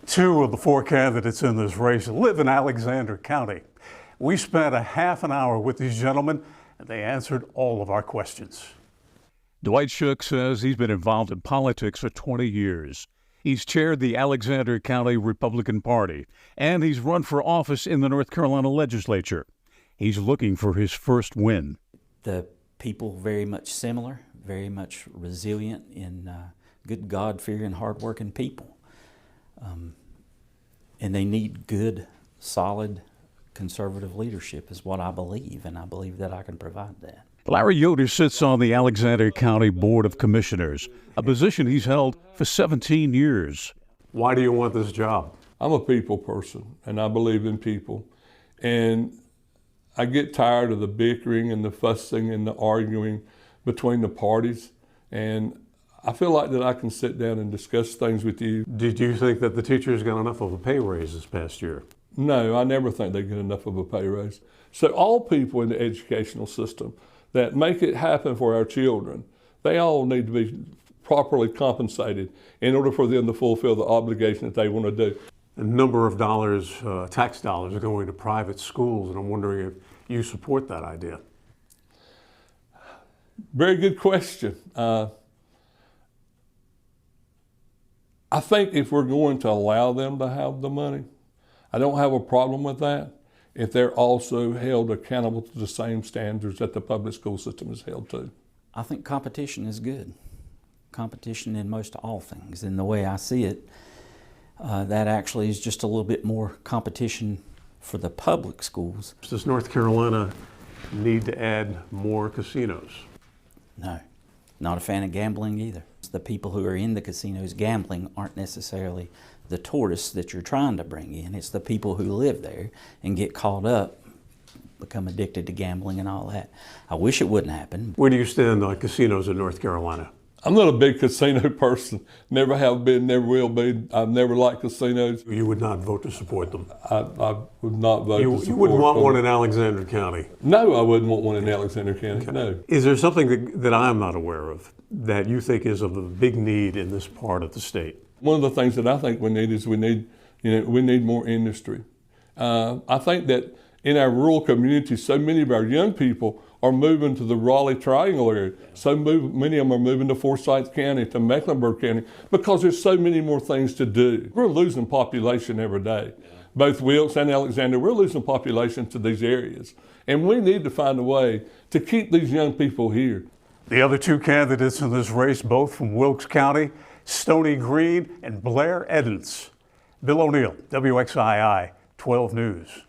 Two of the four candidates in this race live in Alexander County. We spent a half an hour with these gentlemen, and they answered all of our questions. Dwight Shook says he's been involved in politics for 20 years. He's chaired the Alexander County Republican Party, and he's run for office in the North Carolina legislature. He's looking for his first win. The people very much similar, very much resilient in good God-fearing, hard-working people. And they need good, solid, conservative leadership is what I believe, and I believe that I can provide that. Larry Yoder sits on the Alexander County Board of Commissioners, a position he's held for 17 years. Why do you want this job? I'm a people person, and I believe in people. And I get tired of the bickering and the fussing and the arguing between the parties. And I feel like that I can sit down and discuss things with you. Did you think that the teachers got enough of a pay raise this past year? No, I never think they get enough of a pay raise. So all people in the educational system that make it happen for our children, they all need to be properly compensated in order for them to fulfill the obligation that they want to do. A number of dollars, tax dollars, are going to private schools, and I'm wondering if you support that idea. Very good question. I think if we're going to allow them to have the money, I don't have a problem with that if they're also held accountable to the same standards that the public school system is held to. I think competition is good. Competition in most all things. And the way I see it, that actually is just a little bit more competition for the public schools. Does North Carolina need to add more casinos? No, not a fan of gambling either. The people who are in the casinos gambling aren't necessarily the tourists that you're trying to bring in. It's the people who live there and get caught up, become addicted to gambling and all that. I wish it wouldn't happen. Where do you stand on casinos in North Carolina? I'm not a big casino person. Never have been, never will be. I've never liked casinos. You would not vote to support them? I would not vote to support them. You wouldn't want one in Alexander County? No, I wouldn't want one in Alexander County, okay. No. Is there something that I'm not aware of that you think is of a big need in this part of the state? One of the things that I think we need is we need more industry. I think that in our rural communities, so many of our young people are moving to the Raleigh Triangle area. So many of them are moving to Forsyth County, to Mecklenburg County, because there's so many more things to do. We're losing population every day. Both Wilkes and Alexander, we're losing population to these areas. And we need to find a way to keep these young people here. The other two candidates in this race, both from Wilkes County, Stony Green and Blair Edens. Bill O'Neill, WXII 12 News.